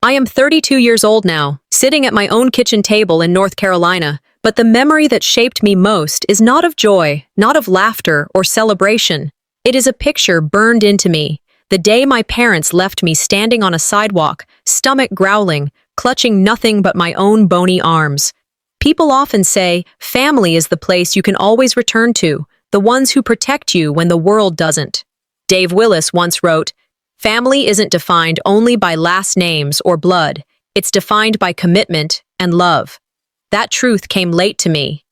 I am 32 years old now, sitting at my own kitchen table in North Carolina, but the memory that shaped me most is not of joy, not of laughter or celebration. It is a picture burned into me, the day my parents left me standing on a sidewalk, stomach growling, clutching nothing but my own bony arms. People often say, family is the place you can always return to, the ones who protect you when the world doesn't. Dave Willis once wrote, "Family isn't defined only by last names or blood, it's defined by commitment and love." That truth came late to me.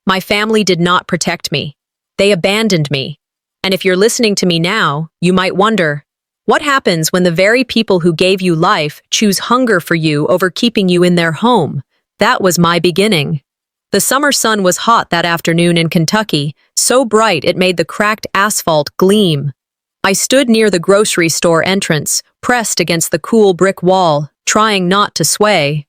My family did not protect me. They abandoned me. And if you're listening to me now, you might wonder, what happens when the very people who gave you life choose hunger for you over keeping you in their home? That was my beginning. The summer sun was hot that afternoon in Kentucky, so bright it made the cracked asphalt gleam. I stood near the grocery store entrance, pressed against the cool brick wall, trying not to sway.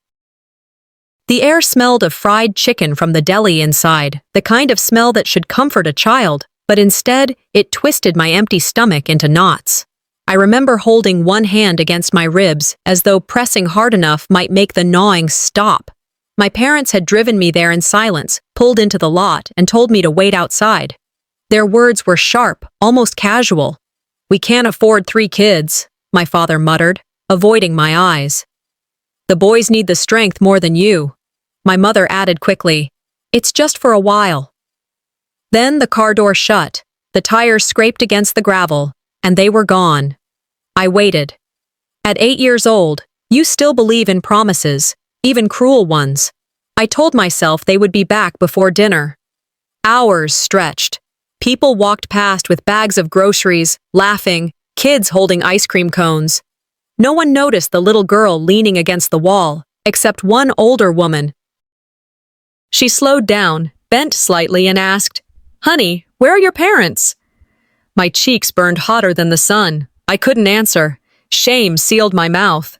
The air smelled of fried chicken from the deli inside, the kind of smell that should comfort a child, but instead, it twisted my empty stomach into knots. I remember holding one hand against my ribs, as though pressing hard enough might make the gnawing stop. My parents had driven me there in silence, pulled into the lot, and told me to wait outside. Their words were sharp, almost casual. "We can't afford 3 kids," my father muttered, avoiding my eyes. "The boys need the strength more than you." My mother added quickly, "It's just for a while." Then the car door shut, the tires scraped against the gravel, and they were gone. I waited. At 8 years old, you still believe in promises, even cruel ones. I told myself they would be back before dinner. Hours stretched. People walked past with bags of groceries, laughing, kids holding ice cream cones. No one noticed the little girl leaning against the wall, except one older woman. She slowed down, bent slightly, and asked, "Honey, where are your parents?" My cheeks burned hotter than the sun. I couldn't answer. Shame sealed my mouth.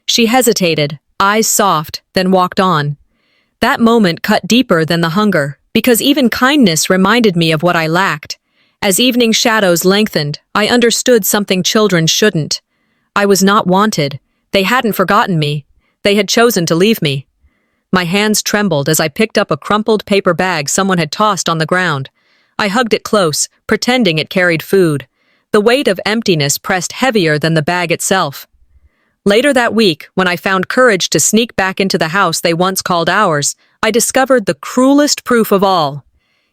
She hesitated, eyes soft, then walked on. That moment cut deeper than the hunger, because even kindness reminded me of what I lacked. As evening shadows lengthened, I understood something children shouldn't. I was not wanted. They hadn't forgotten me. They had chosen to leave me. My hands trembled as I picked up a crumpled paper bag someone had tossed on the ground. I hugged it close, pretending it carried food. The weight of emptiness pressed heavier than the bag itself. Later that week, when I found courage to sneak back into the house they once called ours, I discovered the cruelest proof of all.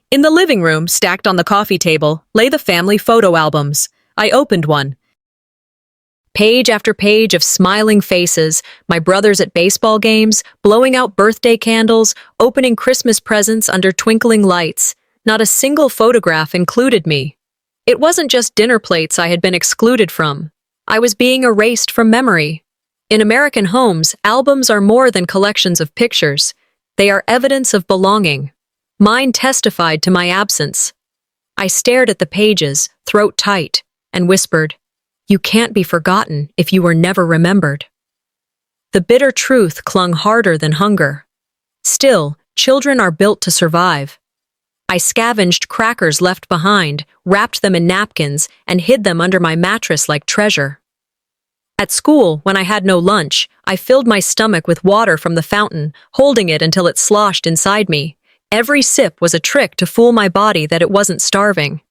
In the living room, stacked on the coffee table, lay the family photo albums. I opened one. Page after page of smiling faces, my brothers at baseball games, blowing out birthday candles, opening Christmas presents under twinkling lights. Not a single photograph included me. It wasn't just dinner plates I had been excluded from. I was being erased from memory. In American homes, albums are more than collections of pictures. They are evidence of belonging. Mine testified to my absence. I stared at the pages, throat tight, and whispered, "You can't be forgotten if you were never remembered." The bitter truth clung harder than hunger. Still, children are built to survive. I scavenged crackers left behind, wrapped them in napkins, and hid them under my mattress like treasure. At school, when I had no lunch, I filled my stomach with water from the fountain, holding it until it sloshed inside me. Every sip was a trick to fool my body that it wasn't starving.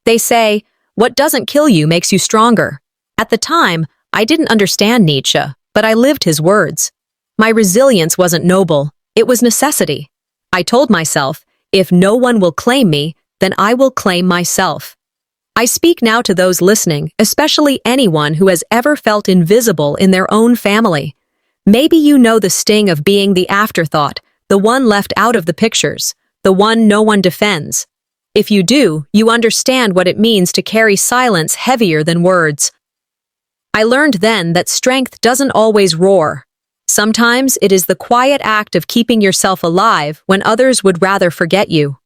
They say, "What doesn't kill you makes you stronger." At the time, I didn't understand Nietzsche, but I lived his words. My resilience wasn't noble, it was necessity. I told myself, if no one will claim me, then I will claim myself. I speak now to those listening, especially anyone who has ever felt invisible in their own family. Maybe you know the sting of being the afterthought, the one left out of the pictures, the one no one defends. If you do, you understand what it means to carry silence heavier than words. I learned then that strength doesn't always roar. Sometimes it is the quiet act of keeping yourself alive when others would rather forget you.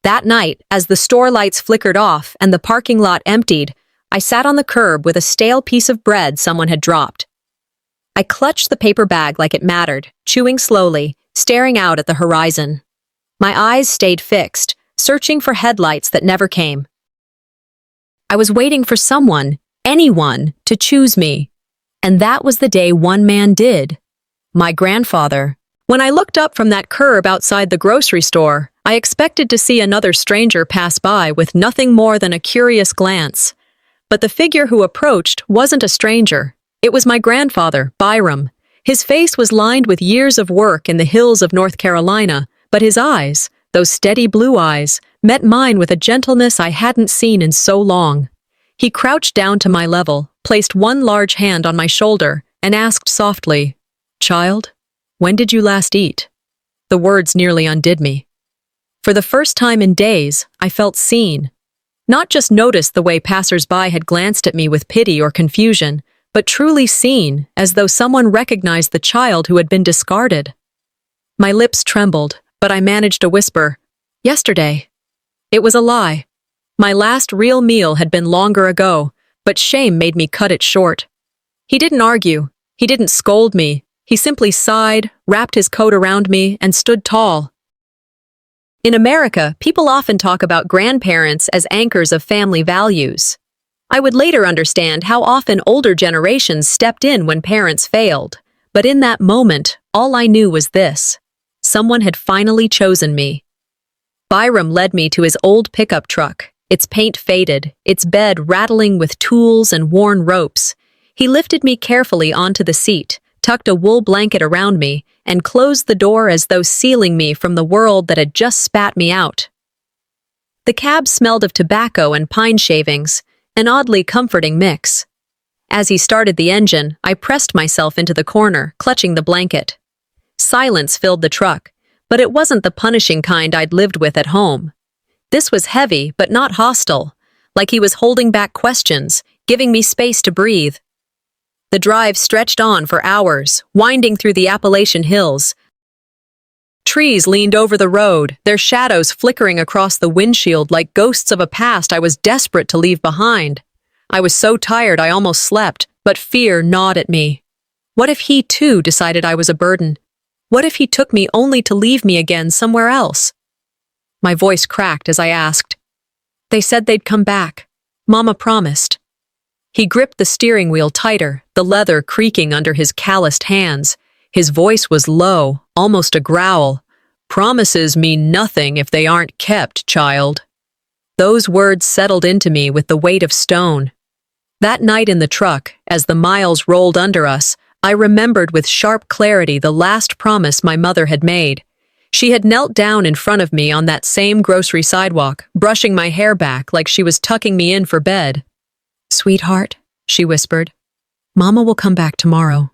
That night, as the store lights flickered off and the parking lot emptied, I sat on the curb with a stale piece of bread someone had dropped. I clutched the paper bag like it mattered, chewing slowly, staring out at the horizon. My eyes stayed fixed, searching for headlights that never came. I was waiting for someone, anyone, to choose me. And that was the day one man did. My grandfather. When I looked up from that curb outside the grocery store, I expected to see another stranger pass by with nothing more than a curious glance. But the figure who approached wasn't a stranger. It was my grandfather, Byram. His face was lined with years of work in the hills of North Carolina, but his eyes, those steady blue eyes, met mine with a gentleness I hadn't seen in so long. He crouched down to my level, placed one large hand on my shoulder, and asked softly, "Child, when did you last eat?" The words nearly undid me. For the first time in days, I felt seen. Not just noticed the way passers-by had glanced at me with pity or confusion, but truly seen, as though someone recognized the child who had been discarded. My lips trembled, but I managed to whisper, "Yesterday." It was a lie. My last real meal had been longer ago, but shame made me cut it short. He didn't argue. He didn't scold me. He simply sighed, wrapped his coat around me, and stood tall. In America, people often talk about grandparents as anchors of family values. I would later understand how often older generations stepped in when parents failed. But in that moment, all I knew was this: someone had finally chosen me. Byram led me to his old pickup truck, its paint faded, its bed rattling with tools and worn ropes. He lifted me carefully onto the seat, tucked a wool blanket around me, and closed the door as though sealing me from the world that had just spat me out. The cab smelled of tobacco and pine shavings, an oddly comforting mix. As he started the engine, I pressed myself into the corner, clutching the blanket. Silence filled the truck, but it wasn't the punishing kind I'd lived with at home. This was heavy, but not hostile, like he was holding back questions, giving me space to breathe. The drive stretched on for hours, winding through the Appalachian Hills. Trees leaned over the road, their shadows flickering across the windshield like ghosts of a past I was desperate to leave behind. I was so tired I almost slept, but fear gnawed at me. What if he, too, decided I was a burden? What if he took me only to leave me again somewhere else? My voice cracked as I asked. "They said they'd come back. Mama promised." He gripped the steering wheel tighter, the leather creaking under his calloused hands. His voice was low, almost a growl. "Promises mean nothing if they aren't kept, child." Those words settled into me with the weight of stone. That night in the truck, as the miles rolled under us, I remembered with sharp clarity the last promise my mother had made. She had knelt down in front of me on that same grocery sidewalk, brushing my hair back like she was tucking me in for bed. "Sweetheart," she whispered, "Mama will come back tomorrow.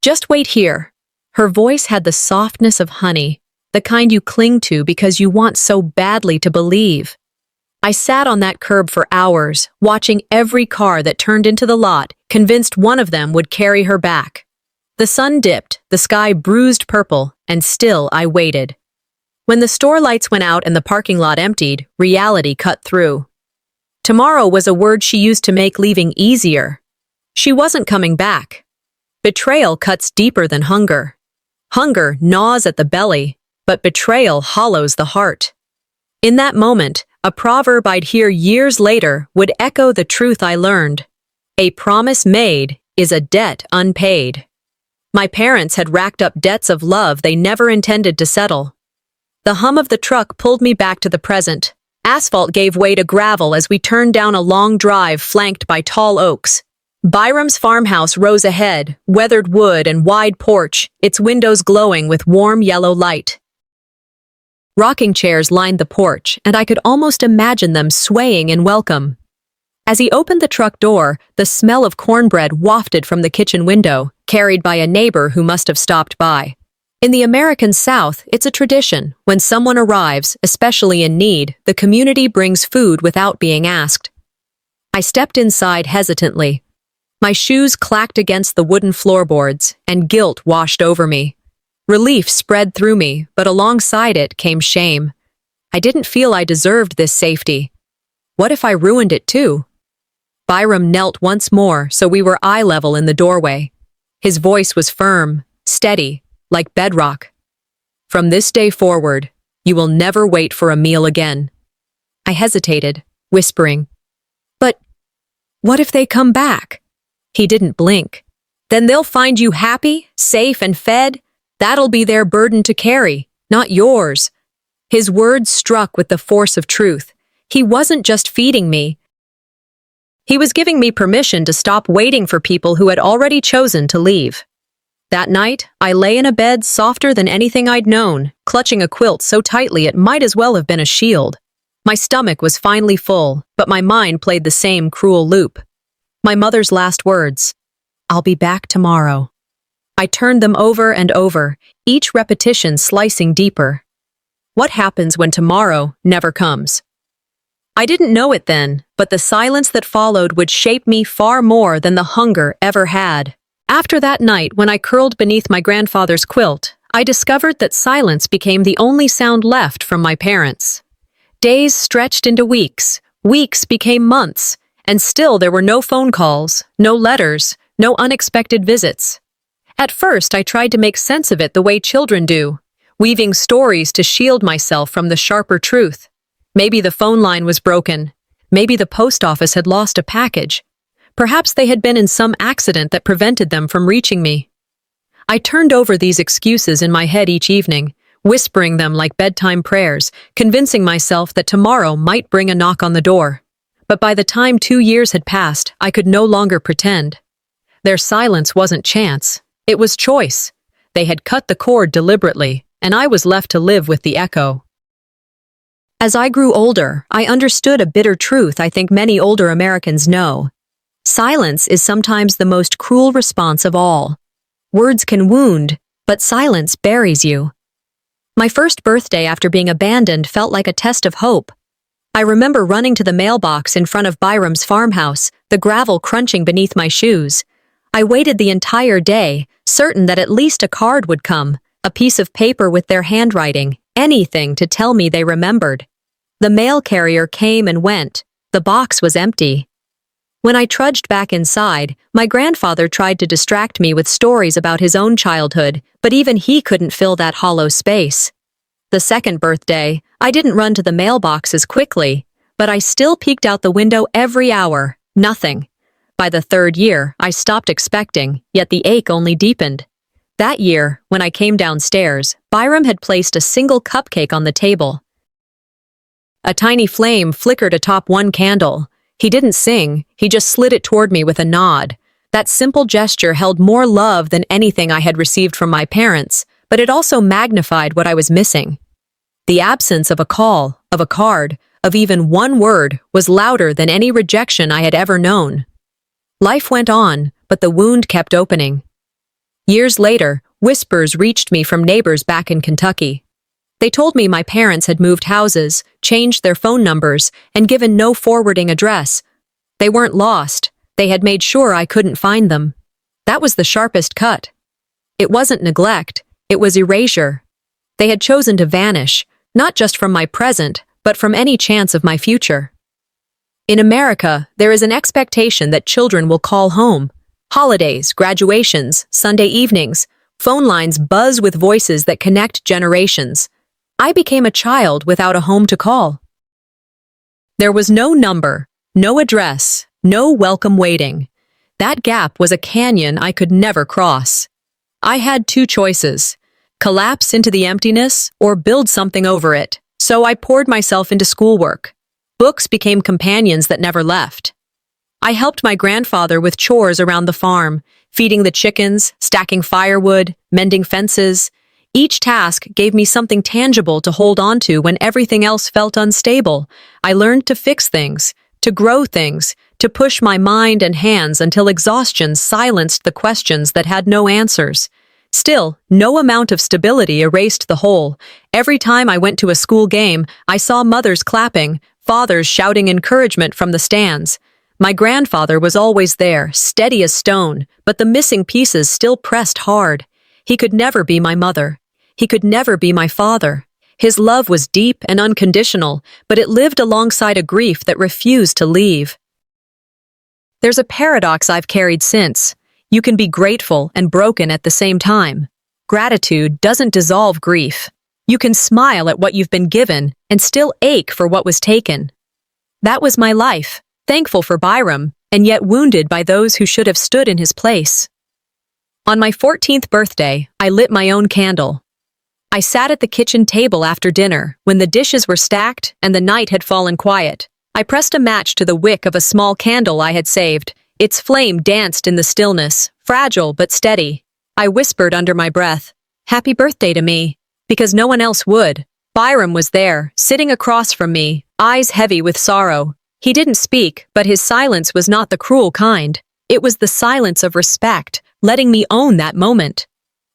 Just wait here." Her voice had the softness of honey, the kind you cling to because you want so badly to believe. I sat on that curb for hours, watching every car that turned into the lot, convinced one of them would carry her back. The sun dipped, the sky bruised purple, and still I waited. When the store lights went out and the parking lot emptied, reality cut through. Tomorrow was a word she used to make leaving easier. She wasn't coming back. Betrayal cuts deeper than hunger. Hunger gnaws at the belly, but betrayal hollows the heart. In that moment, a proverb I'd hear years later would echo the truth I learned. A promise made is a debt unpaid. My parents had racked up debts of love they never intended to settle. The hum of the truck pulled me back to the present. Asphalt gave way to gravel as we turned down a long drive flanked by tall oaks. Byram's farmhouse rose ahead, weathered wood and wide porch, its windows glowing with warm yellow light. Rocking chairs lined the porch, and I could almost imagine them swaying in welcome. As he opened the truck door, the smell of cornbread wafted from the kitchen window, carried by a neighbor who must have stopped by. In the American South, it's a tradition. When someone arrives, especially in need, the community brings food without being asked. I stepped inside hesitantly. My shoes clacked against the wooden floorboards, and guilt washed over me. Relief spread through me, but alongside it came shame. I didn't feel I deserved this safety. What if I ruined it too? Byram knelt once more, so we were eye level in the doorway. His voice was firm, steady, like bedrock. "From this day forward, you will never wait for a meal again." I hesitated, whispering, "But what if they come back?" He didn't blink. Then they'll find you happy, safe, and fed. That'll be their burden to carry, not yours. His words struck with the force of truth. He wasn't just feeding me. He was giving me permission to stop waiting for people who had already chosen to leave. That night, I lay in a bed softer than anything I'd known, clutching a quilt so tightly it might as well have been a shield. My stomach was finally full, but my mind played the same cruel loop. My mother's last words, "I'll be back tomorrow." I turned them over and over, each repetition slicing deeper. What happens when tomorrow never comes? I didn't know it then, but the silence that followed would shape me far more than the hunger ever had. After that night, when I curled beneath my grandfather's quilt, I discovered that silence became the only sound left from my parents. Days stretched into weeks, weeks became months, and still there were no phone calls, no letters, no unexpected visits. At first, I tried to make sense of it the way children do, weaving stories to shield myself from the sharper truth. Maybe the phone line was broken. Maybe the post office had lost a package. Perhaps they had been in some accident that prevented them from reaching me. I turned over these excuses in my head each evening, whispering them like bedtime prayers, convincing myself that tomorrow might bring a knock on the door. But by the time 2 years had passed, I could no longer pretend. Their silence wasn't chance. It was choice. They had cut the cord deliberately, and I was left to live with the echo. As I grew older, I understood a bitter truth I think many older Americans know. Silence is sometimes the most cruel response of all. Words can wound, but silence buries you. My first birthday after being abandoned felt like a test of hope. I remember running to the mailbox in front of Byram's farmhouse, the gravel crunching beneath my shoes. I waited the entire day, certain that at least a card would come, a piece of paper with their handwriting, anything to tell me they remembered. The mail carrier came and went. The box was empty. When I trudged back inside, my grandfather tried to distract me with stories about his own childhood, but even he couldn't fill that hollow space. The second birthday, I didn't run to the mailbox as quickly, but I still peeked out the window every hour. Nothing. By the third year, I stopped expecting, yet the ache only deepened. That year, when I came downstairs, Byram had placed a single cupcake on the table. A tiny flame flickered atop one candle. He didn't sing, he just slid it toward me with a nod. That simple gesture held more love than anything I had received from my parents, but it also magnified what I was missing. The absence of a call, of a card, of even one word was louder than any rejection I had ever known. Life went on, but the wound kept opening. Years later, whispers reached me from neighbors back in Kentucky. They told me my parents had moved houses, changed their phone numbers, and given no forwarding address. They weren't lost. They had made sure I couldn't find them. That was the sharpest cut. It wasn't neglect, it was erasure. They had chosen to vanish, not just from my present, but from any chance of my future. In America, there is an expectation that children will call home. Holidays, graduations, Sunday evenings, phone lines buzz with voices that connect generations. I became a child without a home to call. There was no number, no address, no welcome waiting. That gap was a canyon I could never cross. I had two choices: collapse into the emptiness or build something over it. So I poured myself into schoolwork. Books became companions that never left. I helped my grandfather with chores around the farm, feeding the chickens, stacking firewood, mending fences. Each task gave me something tangible to hold on to when everything else felt unstable. I learned to fix things, to grow things, to push my mind and hands until exhaustion silenced the questions that had no answers. Still, no amount of stability erased the whole. Every time I went to a school game, I saw mothers clapping, fathers shouting encouragement from the stands. My grandfather was always there, steady as stone, but the missing pieces still pressed hard. He could never be my mother. He could never be my father. His love was deep and unconditional, but it lived alongside a grief that refused to leave. There's a paradox I've carried since. You can be grateful and broken at the same time. Gratitude doesn't dissolve grief. You can smile at what you've been given and still ache for what was taken. That was my life, thankful for Byram, and yet wounded by those who should have stood in his place. On my 14th birthday, I lit my own candle. I sat at the kitchen table after dinner, when the dishes were stacked and the night had fallen quiet. I pressed a match to the wick of a small candle I had saved. Its flame danced in the stillness, fragile but steady. I whispered under my breath, "Happy birthday to me," because no one else would. Byram was there, sitting across from me, eyes heavy with sorrow. He didn't speak, but his silence was not the cruel kind. It was the silence of respect, letting me own that moment.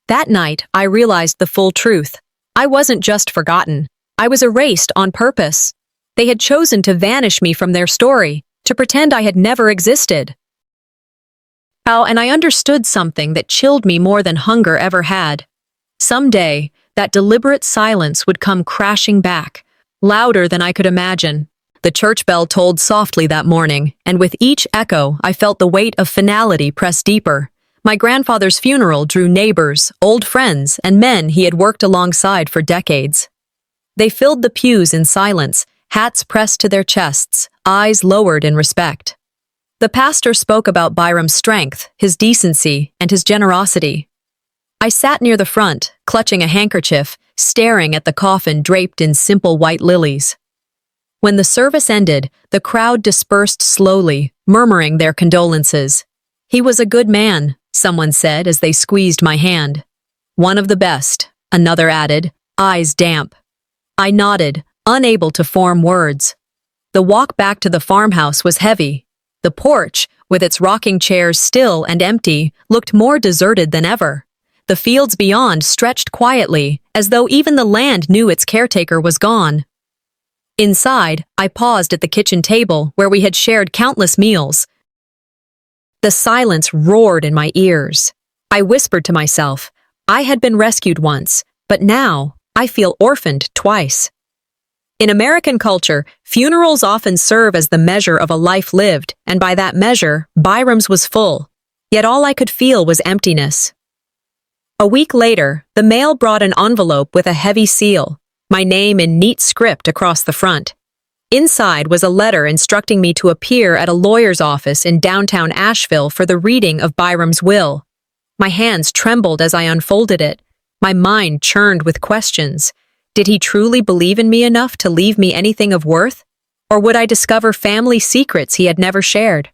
That night, I realized the full truth. I wasn't just forgotten. I was erased on purpose. They had chosen to vanish me from their story, to pretend I had never existed. Oh, and I understood something that chilled me more than hunger ever had. Someday, that deliberate silence would come crashing back, louder than I could imagine. The church bell tolled softly that morning, and with each echo, I felt the weight of finality press deeper. My grandfather's funeral drew neighbors, old friends, and men he had worked alongside for decades. They filled the pews in silence, hats pressed to their chests, eyes lowered in respect. The pastor spoke about Byram's strength, his decency, and his generosity. I sat near the front, clutching a handkerchief, staring at the coffin draped in simple white lilies. When the service ended, the crowd dispersed slowly, murmuring their condolences. "He was a good man," someone said as they squeezed my hand. "One of the best," another added, eyes damp. I nodded, unable to form words. The walk back to the farmhouse was heavy. The porch, with its rocking chairs still and empty, looked more deserted than ever. The fields beyond stretched quietly, as though even the land knew its caretaker was gone. Inside, I paused at the kitchen table where we had shared countless meals. The silence roared in my ears. I whispered to myself, I had been rescued once, but now I feel orphaned twice. In American culture, funerals often serve as the measure of a life lived, and by that measure, Byram's was full. Yet all I could feel was emptiness. A week later, the mail brought an envelope with a heavy seal, my name in neat script across the front. Inside was a letter instructing me to appear at a lawyer's office in downtown Asheville for the reading of Byram's will. My hands trembled as I unfolded it. My mind churned with questions. Did he truly believe in me enough to leave me anything of worth? Or would I discover family secrets he had never shared?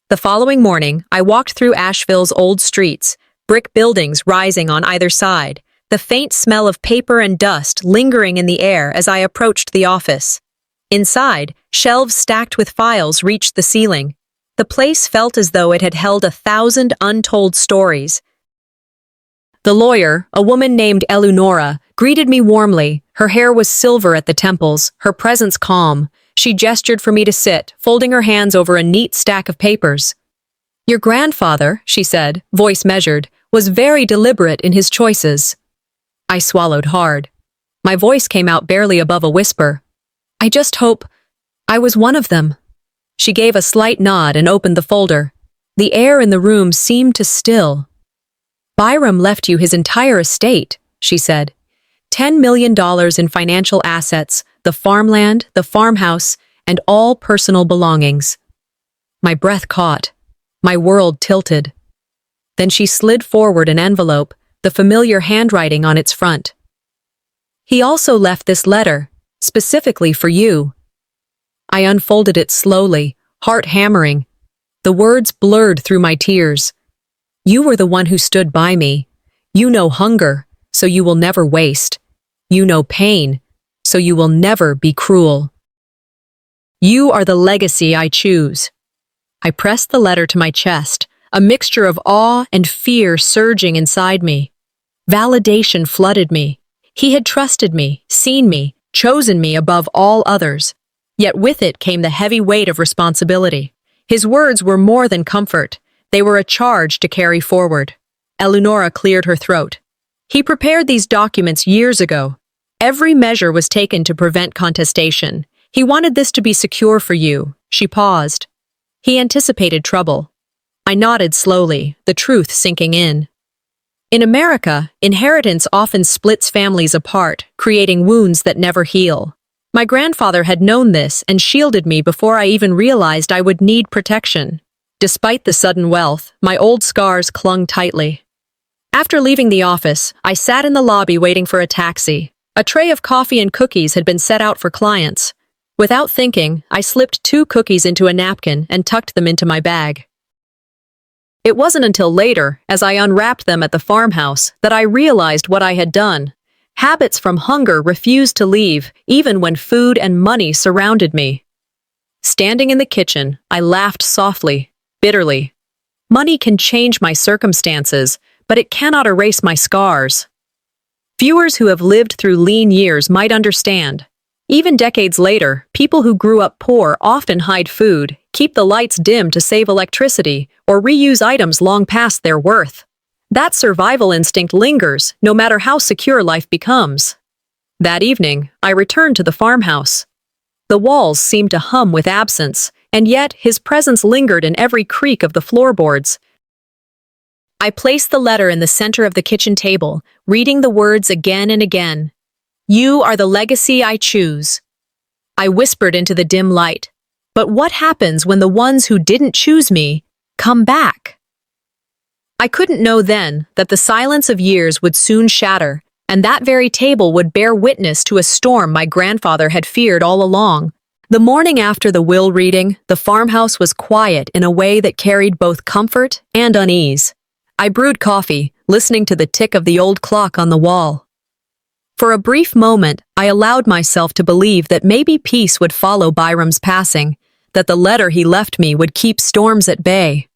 The following morning, I walked through Asheville's old streets, brick buildings rising on either side, the faint smell of paper and dust lingering in the air as I approached the office. Inside, shelves stacked with files reached the ceiling. The place felt as though it had held 1,000 untold stories. The lawyer, a woman named Eleonora, greeted me warmly. Her hair was silver at the temples, her presence calm. She gestured for me to sit, folding her hands over a neat stack of papers. "Your grandfather," she said, voice measured, "was very deliberate in his choices." I swallowed hard. My voice came out barely above a whisper. "I just hope I was one of them." She gave a slight nod and opened the folder. The air in the room seemed to still. "Byram left you his entire estate," she said. $10 million in financial assets, the farmland, the farmhouse, and all personal belongings. My breath caught. My world tilted. Then she slid forward an envelope, the familiar handwriting on its front. "He also left this letter, specifically for you." I unfolded it slowly, heart hammering. The words blurred through my tears. "You were the one who stood by me. You know hunger, so you will never waste. You know pain, so you will never be cruel. You are the legacy I choose." I pressed the letter to my chest, a mixture of awe and fear surging inside me. Validation flooded me. He had trusted me, seen me, chosen me above all others. Yet with it came the heavy weight of responsibility. His words were more than comfort. They were a charge to carry forward. Eleonora cleared her throat. "He prepared these documents years ago. Every measure was taken to prevent contestation. He wanted this to be secure for you." She paused. "He anticipated trouble." I nodded slowly, the truth sinking in. In America, inheritance often splits families apart, creating wounds that never heal. My grandfather had known this and shielded me before I even realized I would need protection. Despite the sudden wealth, my old scars clung tightly. After leaving the office, I sat in the lobby waiting for a taxi. A tray of coffee and cookies had been set out for clients. Without thinking, I slipped 2 cookies into a napkin and tucked them into my bag. It wasn't until later, as I unwrapped them at the farmhouse, that I realized what I had done. Habits from hunger refused to leave, even when food and money surrounded me. Standing in the kitchen, I laughed softly, bitterly. Money can change my circumstances, but it cannot erase my scars. Viewers who have lived through lean years might understand. Even decades later, people who grew up poor often hide food, keep the lights dim to save electricity, or reuse items long past their worth. That survival instinct lingers, no matter how secure life becomes. That evening, I returned to the farmhouse. The walls seemed to hum with absence, and yet his presence lingered in every creak of the floorboards. I placed the letter in the center of the kitchen table, reading the words again and again. "You are the legacy I choose." I whispered into the dim light. But what happens when the ones who didn't choose me come back? I couldn't know then that the silence of years would soon shatter, and that very table would bear witness to a storm my grandfather had feared all along. The morning after the will reading, the farmhouse was quiet in a way that carried both comfort and unease. I brewed coffee, listening to the tick of the old clock on the wall. For a brief moment, I allowed myself to believe that maybe peace would follow Byram's passing, that the letter he left me would keep storms at bay.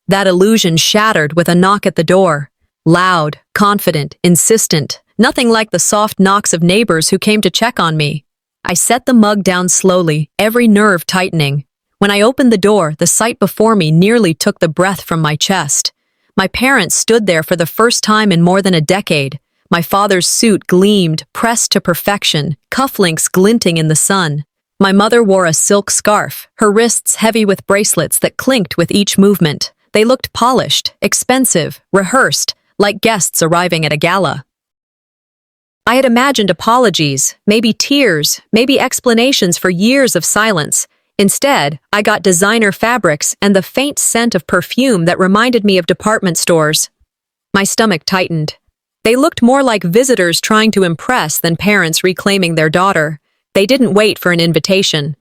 That illusion shattered with a knock at the door. Loud, confident, insistent, nothing like the soft knocks of neighbors who came to check on me. I set the mug down slowly, every nerve tightening. When I opened the door, the sight before me nearly took the breath from my chest. My parents stood there for the first time in more than a decade. My father's suit gleamed, pressed to perfection, cufflinks glinting in the sun. My mother wore a silk scarf, her wrists heavy with bracelets that clinked with each movement. They looked polished, expensive, rehearsed, like guests arriving at a gala. I had imagined apologies, maybe tears, maybe explanations for years of silence. Instead, I got designer fabrics and the faint scent of perfume that reminded me of department stores. My stomach tightened. They looked more like visitors trying to impress than parents reclaiming their daughter. They didn't wait for an invitation.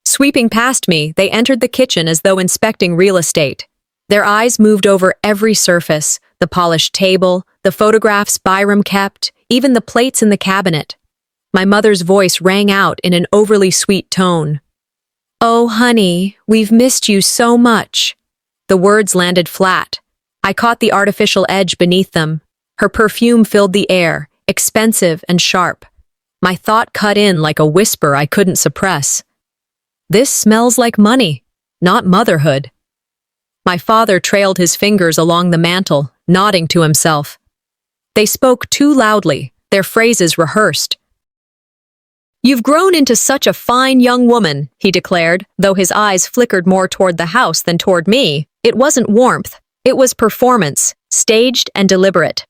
Sweeping past me, they entered the kitchen as though inspecting real estate. Their eyes moved over every surface, the polished table, the photographs Byram kept, even the plates in the cabinet. My mother's voice rang out in an overly sweet tone. "Oh, honey, we've missed you so much." The words landed flat. I caught the artificial edge beneath them. Her perfume filled the air, expensive and sharp. My thought cut in like a whisper I couldn't suppress. This smells like money, not motherhood. My father trailed his fingers along the mantel, nodding to himself. They spoke too loudly, their phrases rehearsed. "You've grown into such a fine young woman," he declared, though his eyes flickered more toward the house than toward me. It wasn't warmth, it was performance, staged and deliberate.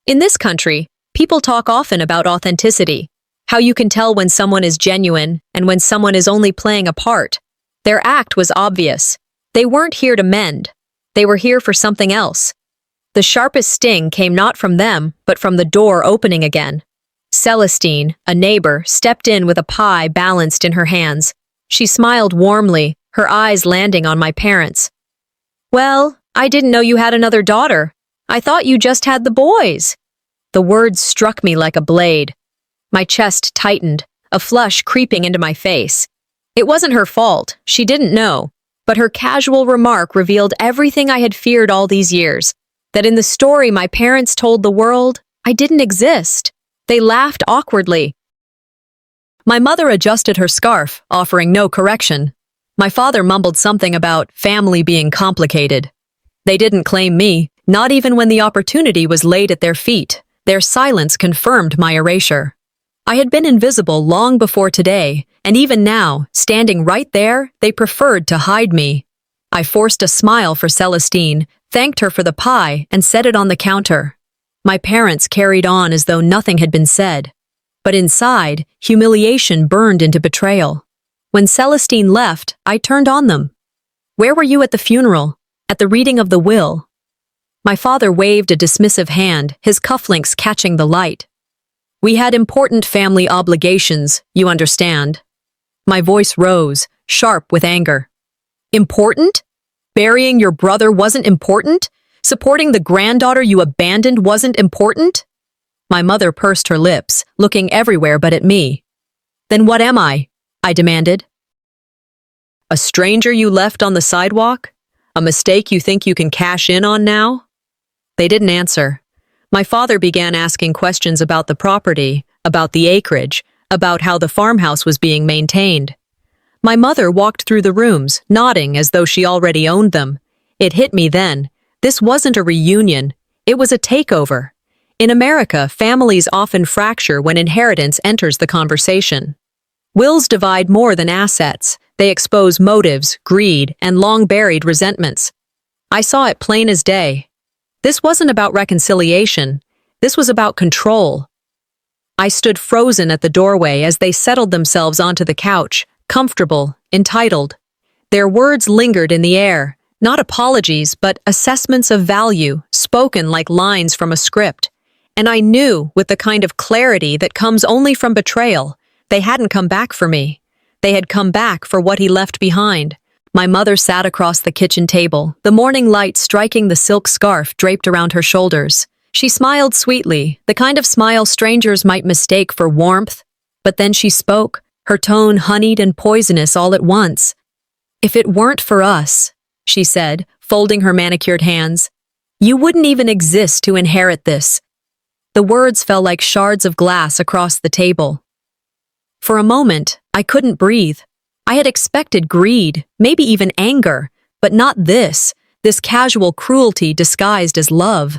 In this country, people talk often about authenticity, how you can tell when someone is genuine and when someone is only playing a part. Their act was obvious. They weren't here to mend. They were here for something else. The sharpest sting came not from them, but from the door opening again. Celestine, a neighbor, stepped in with a pie balanced in her hands. She smiled warmly, her eyes landing on my parents. "Well, I didn't know you had another daughter. I thought you just had the boys." The words struck me like a blade. My chest tightened, a flush creeping into my face. It wasn't her fault, she didn't know, but her casual remark revealed everything I had feared all these years, that in the story my parents told the world, I didn't exist. They laughed awkwardly. My mother adjusted her scarf, offering no correction. My father mumbled something about family being complicated. They didn't claim me, not even when the opportunity was laid at their feet. Their silence confirmed my erasure. I had been invisible long before today, and even now, standing right there, they preferred to hide me. I forced a smile for Celestine, thanked her for the pie, and set it on the counter. My parents carried on as though nothing had been said. but inside, humiliation burned into betrayal. When Celestine left, I turned on them. Where were you at the funeral? At the reading of the will? My father waved a dismissive hand, his cufflinks catching the light. We had important family obligations, you understand. My voice rose, sharp with anger. Important? Burying your brother wasn't important? Supporting the granddaughter you abandoned wasn't important? My mother pursed her lips, looking everywhere but at me. Then what am I? I demanded. A stranger you left on the sidewalk? A mistake you think you can cash in on now? They didn't answer. My father began asking questions about the property, about the acreage, about how the farmhouse was being maintained. My mother walked through the rooms, nodding as though she already owned them. It hit me then. This wasn't a reunion. It was a takeover. In America, families often fracture when inheritance enters the conversation. Wills divide more than assets. They expose motives, greed, and long-buried resentments. I saw it plain as day. This wasn't about reconciliation. This was about control. I stood frozen at the doorway as they settled themselves onto the couch, comfortable, entitled. Their words lingered in the air, not apologies, but assessments of value, spoken like lines from a script. And I knew, with the kind of clarity that comes only from betrayal, they hadn't come back for me. They had come back for what he left behind. My mother sat across the kitchen table, the morning light striking the silk scarf draped around her shoulders. She smiled sweetly, the kind of smile strangers might mistake for warmth. But then she spoke, her tone honeyed and poisonous all at once. If it weren't for us, she said, folding her manicured hands, you wouldn't even exist to inherit this. The words fell like shards of glass across the table. For a moment, I couldn't breathe. I had expected greed, maybe even anger, but not this casual cruelty disguised as love.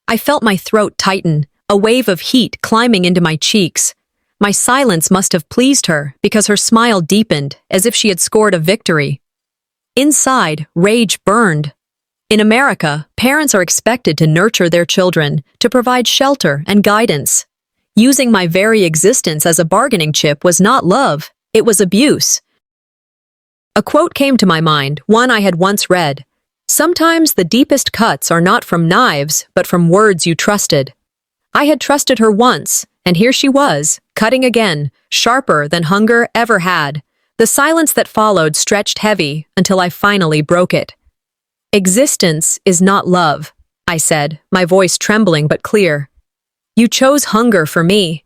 I felt my throat tighten, a wave of heat climbing into my cheeks. My silence must have pleased her because her smile deepened, as if she had scored a victory. Inside, rage burned. In America, parents are expected to nurture their children, to provide shelter and guidance. Using my very existence as a bargaining chip was not love, it was abuse. A quote came to my mind, one I had once read. Sometimes the deepest cuts are not from knives, but from words you trusted. I had trusted her once, and here she was, cutting again, sharper than hunger ever had. The silence that followed stretched heavy until I finally broke it. Existence is not love, I said, my voice trembling but clear. You chose hunger for me.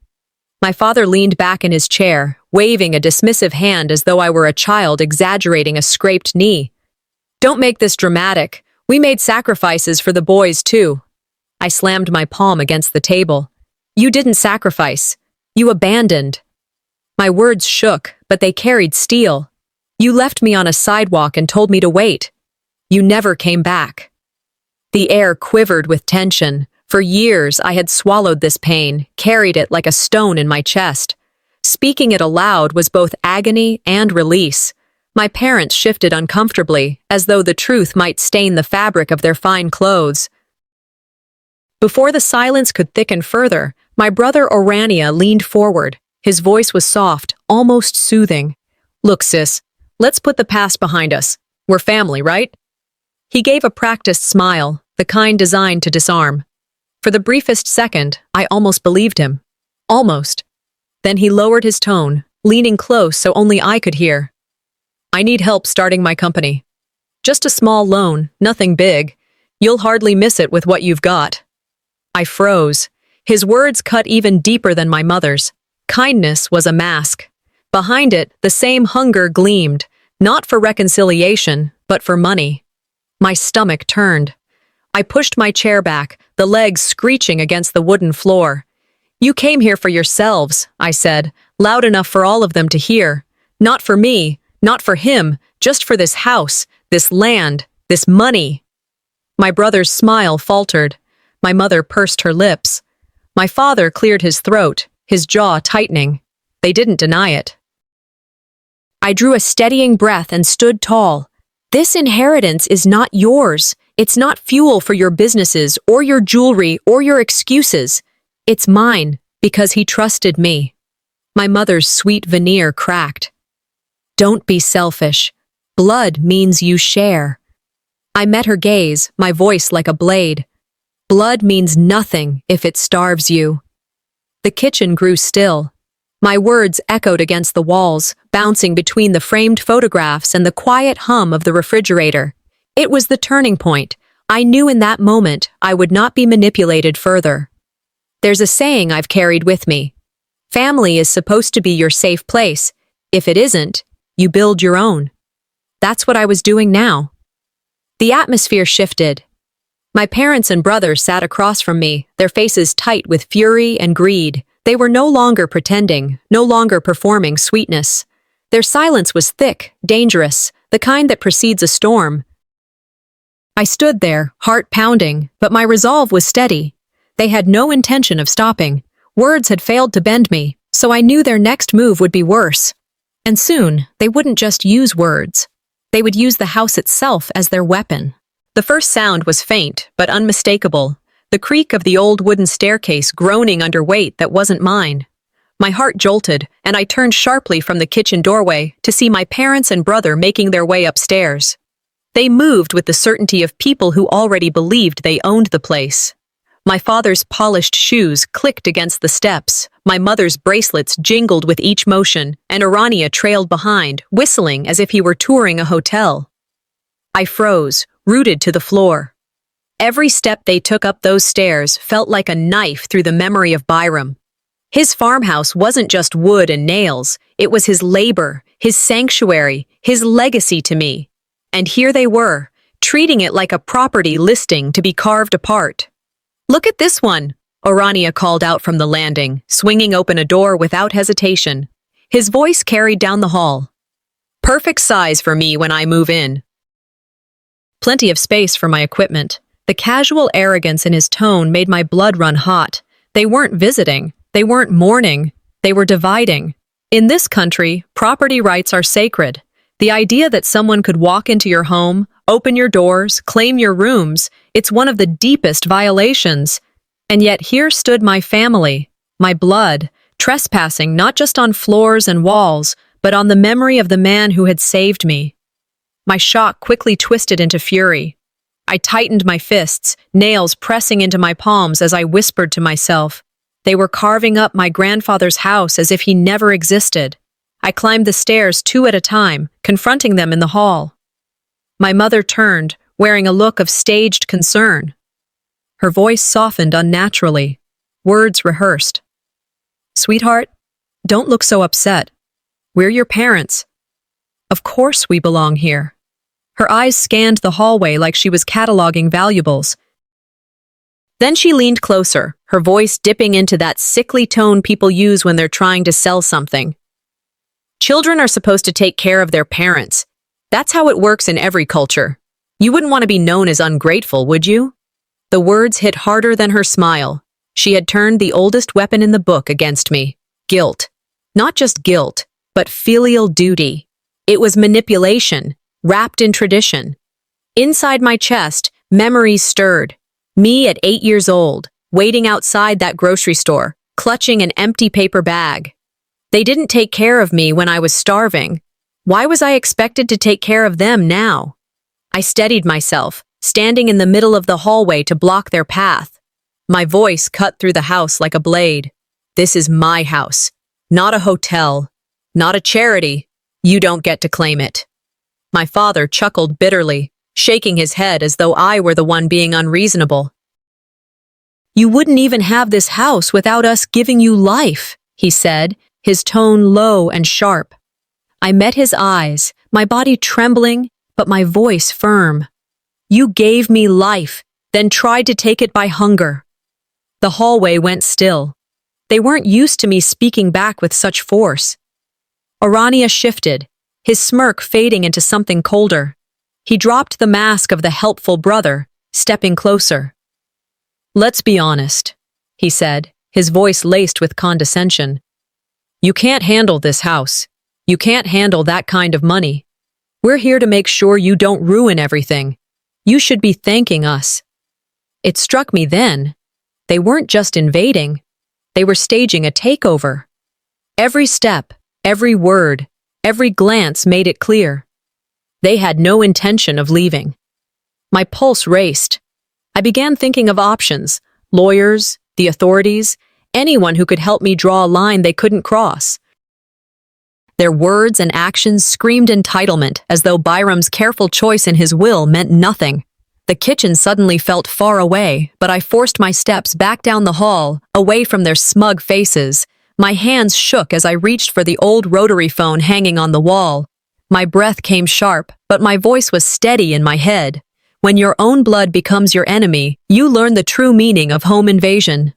My father leaned back in his chair, waving a dismissive hand as though I were a child exaggerating a scraped knee. Don't make this dramatic. We made sacrifices for the boys, too. I slammed my palm against the table. You didn't sacrifice. You abandoned. My words shook, but they carried steel. You left me on a sidewalk and told me to wait. You never came back. The air quivered with tension. For years, I had swallowed this pain, carried it like a stone in my chest. Speaking it aloud was both agony and release. My parents shifted uncomfortably, as though the truth might stain the fabric of their fine clothes. Before the silence could thicken further, my brother Orania leaned forward. His voice was soft, almost soothing. Look, sis, let's put the past behind us. We're family, right? He gave a practiced smile, the kind designed to disarm. For the briefest second, I almost believed him. Almost. Then he lowered his tone, leaning close so only I could hear. I need help starting my company. Just a small loan, nothing big. You'll hardly miss it with what you've got. I froze. His words cut even deeper than my mother's. Kindness was a mask. Behind it, the same hunger gleamed, not for reconciliation, but for money. My stomach turned. I pushed my chair back, the legs screeching against the wooden floor. You came here for yourselves, I said, loud enough for all of them to hear. Not for me, not for him, just for this house, this land, this money. My brother's smile faltered. My mother pursed her lips. My father cleared his throat, his jaw tightening. They didn't deny it. I drew a steadying breath and stood tall. This inheritance is not yours. It's not fuel for your businesses or your jewelry or your excuses. It's mine, Because he trusted me. My mother's sweet veneer cracked. Don't be selfish. Blood means you share. I met her gaze, my voice like a blade. Blood means nothing if it starves you. The kitchen grew still. My words echoed against the walls, bouncing between the framed photographs and the quiet hum of the refrigerator. It was the turning point. I knew in that moment I would not be manipulated further. There's a saying I've carried with me. Family is supposed to be your safe place. If it isn't, you build your own. That's what I was doing now. The atmosphere shifted. My parents and brother sat across from me, their faces tight with fury and greed. They were no longer pretending, no longer performing sweetness. Their silence was thick, dangerous, the kind that precedes a storm. I stood there, heart pounding, but my resolve was steady. They had no intention of stopping. Words had failed to bend me, so I knew their next move would be worse. And soon, they wouldn't just use words. They would use the house itself as their weapon. The first sound was faint, but unmistakable. The creak of the old wooden staircase groaning under weight that wasn't mine. My heart jolted, and I turned sharply from the kitchen doorway to see my parents and brother making their way upstairs. They moved with the certainty of people who already believed they owned the place. My father's polished shoes clicked against the steps, my mother's bracelets jingled with each motion, and Urania trailed behind, whistling as if he were touring a hotel. I froze, rooted to the floor. Every step they took up those stairs felt like a knife through the memory of Byram. His farmhouse wasn't just wood and nails, it was his labor, his sanctuary, his legacy to me. And here they were, treating it like a property listing to be carved apart. "Look at this one," Urania called out from the landing, swinging open a door without hesitation. His voice carried down the hall. "Perfect size for me when I move in." Plenty of space for my equipment. The casual arrogance in his tone made my blood run hot. They weren't visiting. They weren't mourning. They were dividing. In this country, property rights are sacred. The idea that someone could walk into your home, open your doors, claim your rooms, it's one of the deepest violations. And yet here stood my family, my blood, trespassing not just on floors and walls, but on the memory of the man who had saved me. My shock quickly twisted into fury. I tightened my fists, nails pressing into my palms as I whispered to myself. They were carving up my grandfather's house as if he never existed. I climbed the stairs 2 at a time, confronting them in the hall. My mother turned, wearing a look of staged concern. Her voice softened unnaturally, words rehearsed. "Sweetheart, don't look so upset. We're your parents. Of course we belong here." Her eyes scanned the hallway like she was cataloging valuables. Then she leaned closer, her voice dipping into that sickly tone people use when they're trying to sell something. "Children are supposed to take care of their parents. That's how it works in every culture. You wouldn't want to be known as ungrateful, would you?" The words hit harder than her smile. She had turned the oldest weapon in the book against me. Guilt. Not just guilt, but filial duty. It was manipulation, wrapped in tradition. Inside my chest, memories stirred. Me at 8 years old, waiting outside that grocery store, clutching an empty paper bag. They didn't take care of me when I was starving. Why was I expected to take care of them now? I steadied myself, standing in the middle of the hallway to block their path. My voice cut through the house like a blade. "This is my house, not a hotel, not a charity. You don't get to claim it." My father chuckled bitterly, shaking his head as though I were the one being unreasonable. "You wouldn't even have this house without us giving you life," he said, his tone low and sharp. I met his eyes, my body trembling, but my voice firm. "You gave me life, then tried to take it by hunger." The hallway went still. They weren't used to me speaking back with such force. Urania shifted, his smirk fading into something colder. He dropped the mask of the helpful brother, stepping closer. "Let's be honest," he said, his voice laced with condescension. "You can't handle this house. You can't handle that kind of money. We're here to make sure you don't ruin everything. You should be thanking us." It struck me then. They weren't just invading. They were staging a takeover. Every step, every word, every glance made it clear. They had no intention of leaving. My pulse raced. I began thinking of options: lawyers, the authorities, anyone who could help me draw a line they couldn't cross. Their words and actions screamed entitlement, as though Byram's careful choice in his will meant nothing. The kitchen suddenly felt far away, but I forced my steps back down the hall, away from their smug faces. My hands shook as I reached for the old rotary phone hanging on the wall. My breath came sharp, but my voice was steady in my head. When your own blood becomes your enemy, you learn the true meaning of home invasion.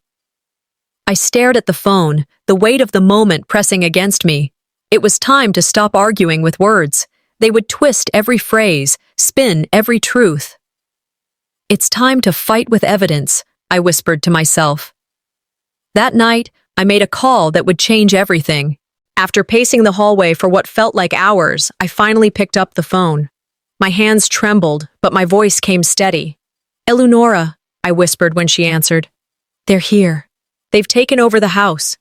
I stared at the phone, the weight of the moment pressing against me. It was time to stop arguing with words. They would twist every phrase, spin every truth. It's time to fight with evidence, I whispered to myself. That night, I made a call that would change everything. After pacing the hallway for what felt like hours, I finally picked up the phone. My hands trembled, but my voice came steady. "Eleonora," I whispered when she answered. "They're here. They've taken over the house."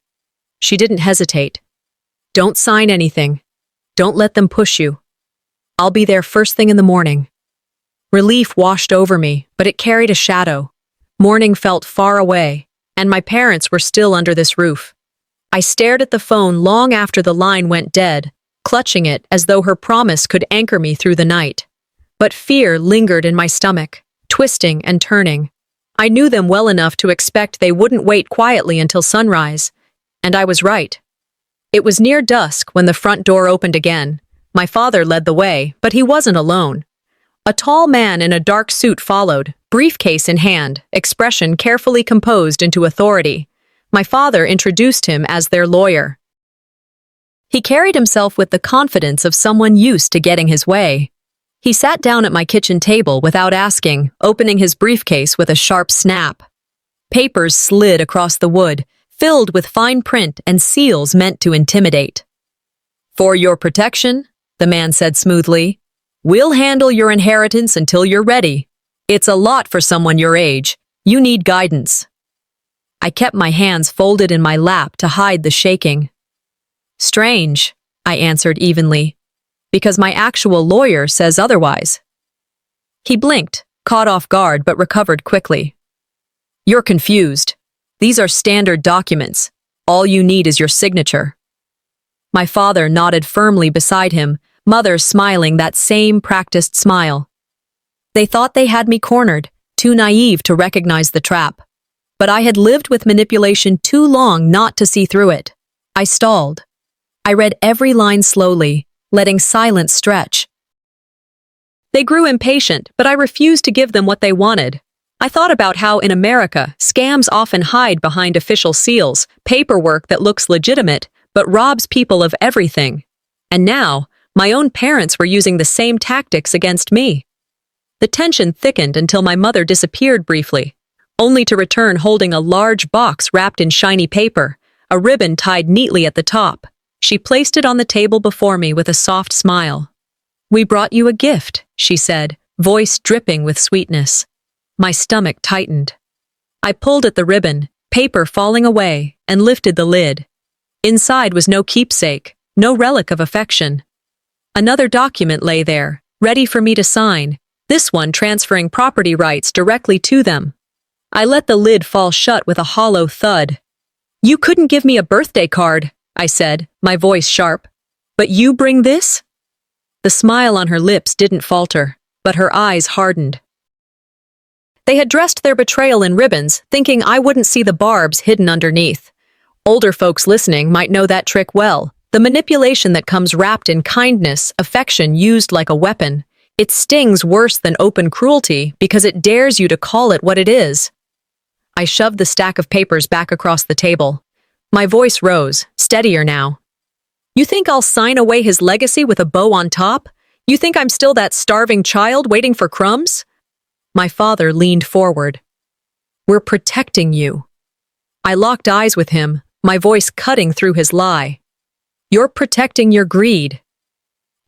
She didn't hesitate. "Don't sign anything. Don't let them push you. I'll be there first thing in the morning." Relief washed over me, but it carried a shadow. Morning felt far away, and my parents were still under this roof. I stared at the phone long after the line went dead, clutching it as though her promise could anchor me through the night. But fear lingered in my stomach, twisting and turning. I knew them well enough to expect they wouldn't wait quietly until sunrise, and I was right. It was near dusk when the front door opened again. My father led the way, but he wasn't alone. A tall man in a dark suit followed, briefcase in hand, expression carefully composed into authority. My father introduced him as their lawyer. He carried himself with the confidence of someone used to getting his way. He sat down at my kitchen table without asking, opening his briefcase with a sharp snap. Papers slid across the wood, filled with fine print and seals meant to intimidate. "For your protection," the man said smoothly, "we'll handle your inheritance until you're ready. It's a lot for someone your age. You need guidance." I kept my hands folded in my lap to hide the shaking. "Strange," I answered evenly, "because my actual lawyer says otherwise." He blinked, caught off guard but recovered quickly. "You're confused. These are standard documents. All you need is your signature." My father nodded firmly beside him, mother smiling that same practiced smile. They thought they had me cornered, too naive to recognize the trap. But I had lived with manipulation too long not to see through it. I stalled. I read every line slowly, letting silence stretch. They grew impatient, but I refused to give them what they wanted. I thought about how in America, scams often hide behind official seals, paperwork that looks legitimate, but robs people of everything. And now, my own parents were using the same tactics against me. The tension thickened until my mother disappeared briefly, only to return holding a large box wrapped in shiny paper, a ribbon tied neatly at the top. She placed it on the table before me with a soft smile. "We brought you a gift," she said, voice dripping with sweetness. My stomach tightened. I pulled at the ribbon, paper falling away, and lifted the lid. Inside was no keepsake, no relic of affection. Another document lay there, ready for me to sign, this one transferring property rights directly to them. I let the lid fall shut with a hollow thud. "You couldn't give me a birthday card," I said, my voice sharp. "But you bring this?" The smile on her lips didn't falter, but her eyes hardened. They had dressed their betrayal in ribbons, thinking I wouldn't see the barbs hidden underneath. Older folks listening might know that trick well, the manipulation that comes wrapped in kindness, affection used like a weapon. It stings worse than open cruelty because it dares you to call it what it is. I shoved the stack of papers back across the table. My voice rose, steadier now. "You think I'll sign away his legacy with a bow on top? You think I'm still that starving child waiting for crumbs?" My father leaned forward. "We're protecting you." I locked eyes with him, my voice cutting through his lie. "You're protecting your greed."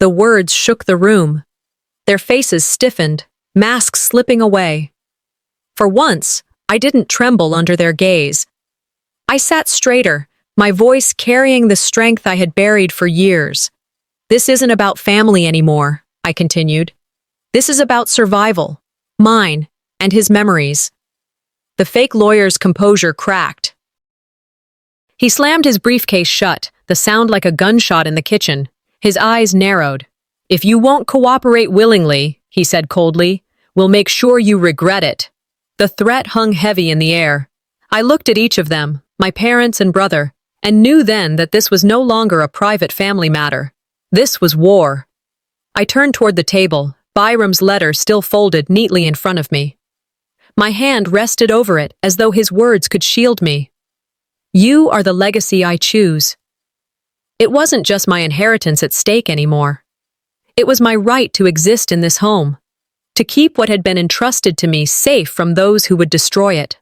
The words shook the room. Their faces stiffened, masks slipping away. For once, I didn't tremble under their gaze. I sat straighter, my voice carrying the strength I had buried for years. This isn't about family anymore, I continued. This is about survival. Mine, and his memories. The fake lawyer's composure cracked. He slammed his briefcase shut, the sound like a gunshot in the kitchen. His eyes narrowed. "If you won't cooperate willingly," he said coldly, "we'll make sure you regret it." The threat hung heavy in the air. I looked at each of them, my parents and brother, and knew then that this was no longer a private family matter. This was war. I turned toward the table, Byram's letter still folded neatly in front of me. My hand rested over it as though his words could shield me. "You are the legacy I choose." It wasn't just my inheritance at stake anymore. It was my right to exist in this home, to keep what had been entrusted to me safe from those who would destroy it.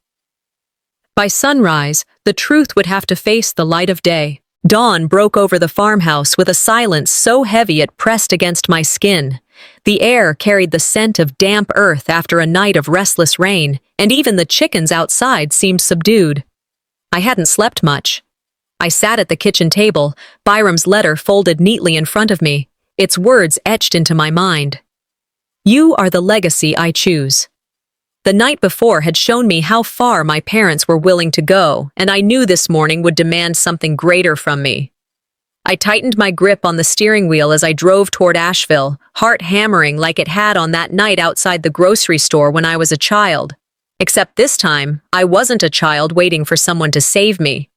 By sunrise, the truth would have to face the light of day. Dawn broke over the farmhouse with a silence so heavy it pressed against my skin. The air carried the scent of damp earth after a night of restless rain, and even the chickens outside seemed subdued. I hadn't slept much. I sat at the kitchen table, Byram's letter folded neatly in front of me, its words etched into my mind. "You are the legacy I choose." The night before had shown me how far my parents were willing to go, and I knew this morning would demand something greater from me. I tightened my grip on the steering wheel as I drove toward Asheville, heart hammering like it had on that night outside the grocery store when I was a child. Except this time, I wasn't a child waiting for someone to save me.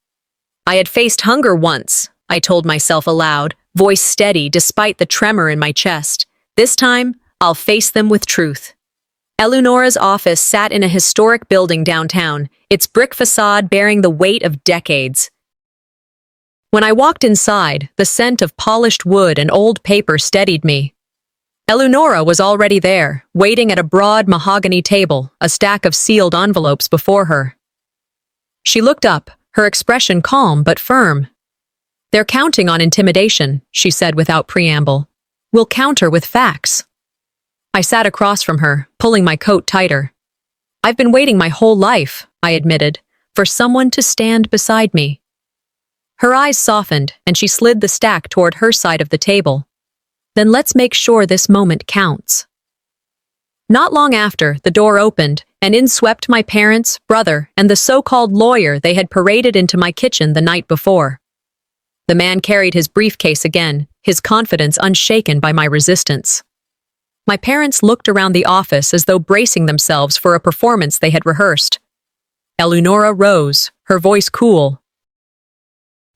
I had faced hunger once, I told myself aloud, voice steady despite the tremor in my chest. This time, I'll face them with truth. Eleonora's office sat in a historic building downtown, its brick facade bearing the weight of decades. When I walked inside, the scent of polished wood and old paper steadied me. Eleonora was already there, waiting at a broad mahogany table, a stack of sealed envelopes before her. She looked up, her expression calm but firm. "They're counting on intimidation," she said without preamble. "We'll counter with facts." I sat across from her, pulling my coat tighter. "I've been waiting my whole life," I admitted, "for someone to stand beside me." Her eyes softened, and she slid the stack toward her side of the table. "Then let's make sure this moment counts." Not long after, the door opened, and in swept my parents, brother, and the so-called lawyer they had paraded into my kitchen the night before. The man carried his briefcase again, his confidence unshaken by my resistance. My parents looked around the office as though bracing themselves for a performance they had rehearsed. Eleonora rose, her voice cool.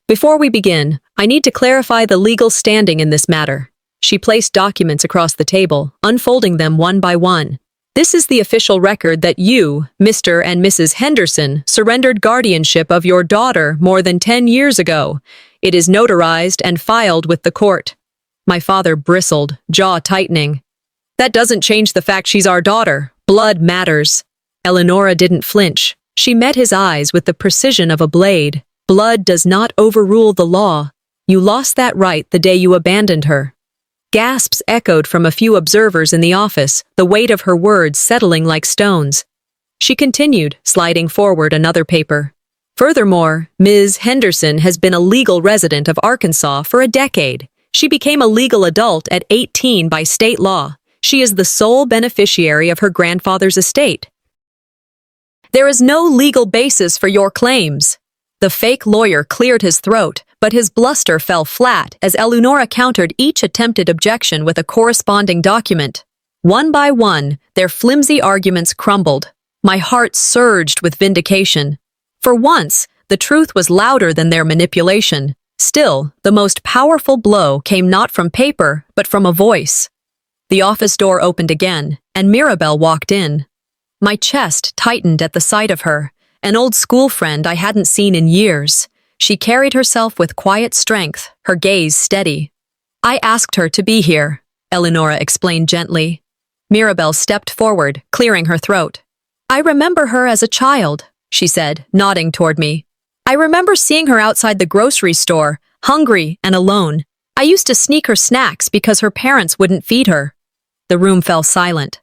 "Before we begin, I need to clarify the legal standing in this matter." She placed documents across the table, unfolding them one by one. "This is the official record that you, Mr. and Mrs. Henderson, surrendered guardianship of your daughter more than 10 years ago. It is notarized and filed with the court." My father bristled, jaw tightening. "That doesn't change the fact she's our daughter. Blood matters." Eleonora didn't flinch. She met his eyes with the precision of a blade. "Blood does not overrule the law. You lost that right the day you abandoned her." Gasps echoed from a few observers in the office, the weight of her words settling like stones. She continued, sliding forward another paper. "Furthermore, Ms. Henderson has been a legal resident of Arkansas for a decade. She became a legal adult at 18 by state law. She is the sole beneficiary of her grandfather's estate. There is no legal basis for your claims." The fake lawyer cleared his throat, but his bluster fell flat as Eleonora countered each attempted objection with a corresponding document. One by one, their flimsy arguments crumbled. My heart surged with vindication. For once, the truth was louder than their manipulation. Still, the most powerful blow came not from paper, but from a voice. The office door opened again, and Mirabelle walked in. My chest tightened at the sight of her, an old school friend I hadn't seen in years. She carried herself with quiet strength, her gaze steady. "I asked her to be here," Eleonora explained gently. Mirabelle stepped forward, clearing her throat. "I remember her as a child," she said, nodding toward me. "I remember seeing her outside the grocery store, hungry and alone. I used to sneak her snacks because her parents wouldn't feed her." The room fell silent.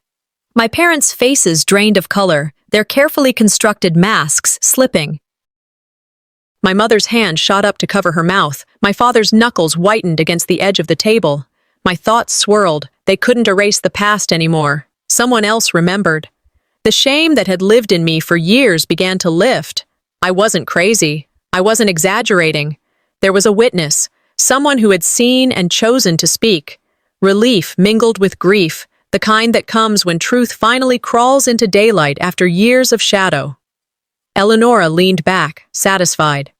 My parents' faces drained of color, their carefully constructed masks slipping. My mother's hand shot up to cover her mouth. My father's knuckles whitened against the edge of the table. My thoughts swirled. They couldn't erase the past anymore. Someone else remembered. The shame that had lived in me for years began to lift. I wasn't crazy. I wasn't exaggerating. There was a witness, someone who had seen and chosen to speak. Relief mingled with grief, the kind that comes when truth finally crawls into daylight after years of shadow. Eleonora leaned back, satisfied.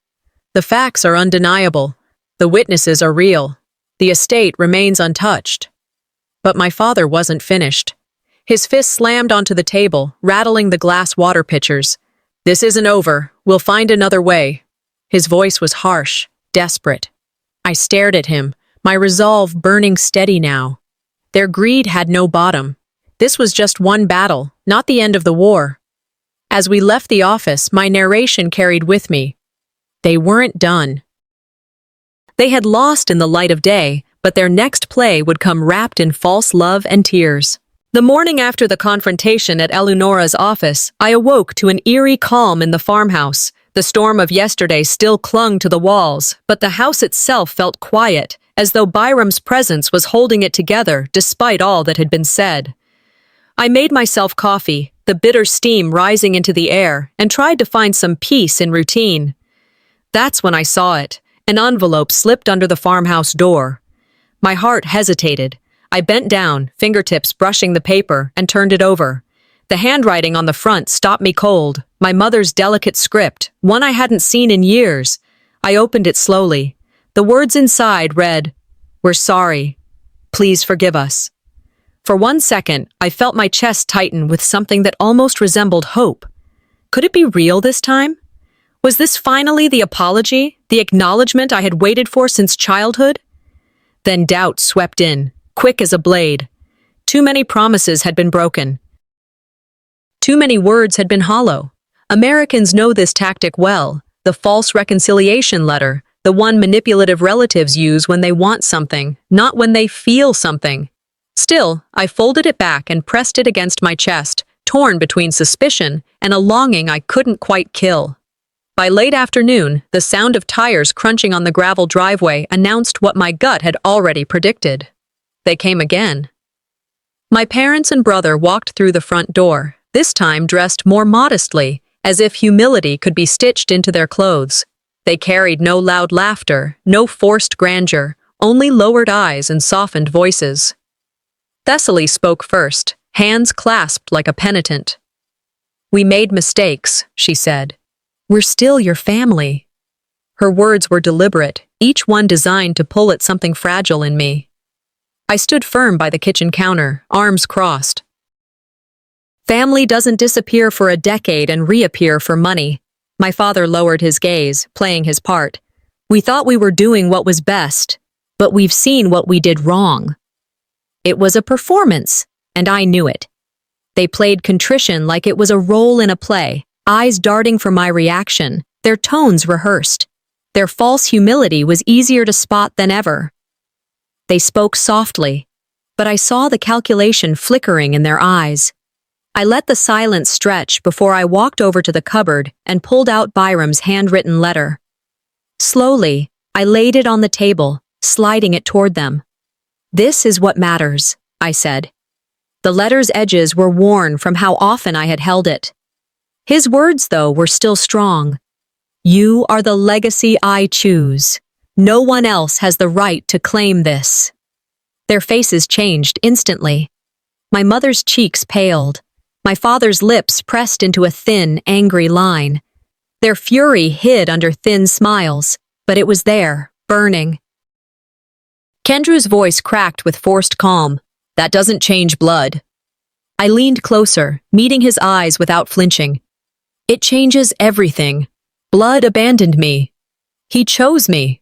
The facts are undeniable. The witnesses are real. The estate remains untouched. But my father wasn't finished. His fist slammed onto the table, rattling the glass water pitchers. "This isn't over. We'll find another way." His voice was harsh, desperate. I stared at him, my resolve burning steady now. Their greed had no bottom. This was just one battle, not the end of the war. As we left the office, my narration carried with me. They weren't done. They had lost in the light of day, but their next play would come wrapped in false love and tears. The morning after the confrontation at Eleonora's office, I awoke to an eerie calm in the farmhouse. The storm of yesterday still clung to the walls, but the house itself felt quiet, as though Byram's presence was holding it together despite all that had been said. I made myself coffee, the bitter steam rising into the air, and tried to find some peace in routine. That's when I saw it. An envelope slipped under the farmhouse door. My heart hesitated. I bent down, fingertips brushing the paper, and turned it over. The handwriting on the front stopped me cold. My mother's delicate script, one I hadn't seen in years. I opened it slowly. The words inside read, "We're sorry. Please forgive us." For 1 second, I felt my chest tighten with something that almost resembled hope. Could it be real this time? Was this finally the apology, the acknowledgement I had waited for since childhood? Then doubt swept in, quick as a blade. Too many promises had been broken. Too many words had been hollow. Americans know this tactic well, the false reconciliation letter, the one manipulative relatives use when they want something, not when they feel something. Still, I folded it back and pressed it against my chest, torn between suspicion and a longing I couldn't quite kill. By late afternoon, the sound of tires crunching on the gravel driveway announced what my gut had already predicted. They came again. My parents and brother walked through the front door, this time dressed more modestly, as if humility could be stitched into their clothes. They carried no loud laughter, no forced grandeur, only lowered eyes and softened voices. Thessaly spoke first, hands clasped like a penitent. "We made mistakes," she said. "We're still your family." Her words were deliberate, each one designed to pull at something fragile in me. I stood firm by the kitchen counter, arms crossed. Family doesn't disappear for a decade and reappear for money. My father lowered his gaze, playing his part. "We thought we were doing what was best, but we've seen what we did wrong." It was a performance, and I knew it. They played contrition like it was a role in a play, eyes darting for my reaction, their tones rehearsed. Their false humility was easier to spot than ever. They spoke softly, but I saw the calculation flickering in their eyes. I let the silence stretch before I walked over to the cupboard and pulled out Byram's handwritten letter. Slowly, I laid it on the table, sliding it toward them. "This is what matters," I said. The letter's edges were worn from how often I had held it. His words, though, were still strong. "You are the legacy I choose. No one else has the right to claim this." Their faces changed instantly. My mother's cheeks paled. My father's lips pressed into a thin, angry line. Their fury hid under thin smiles, but it was there, burning. Kendrew's voice cracked with forced calm. "That doesn't change blood." I leaned closer, meeting his eyes without flinching. "It changes everything. Blood abandoned me. He chose me."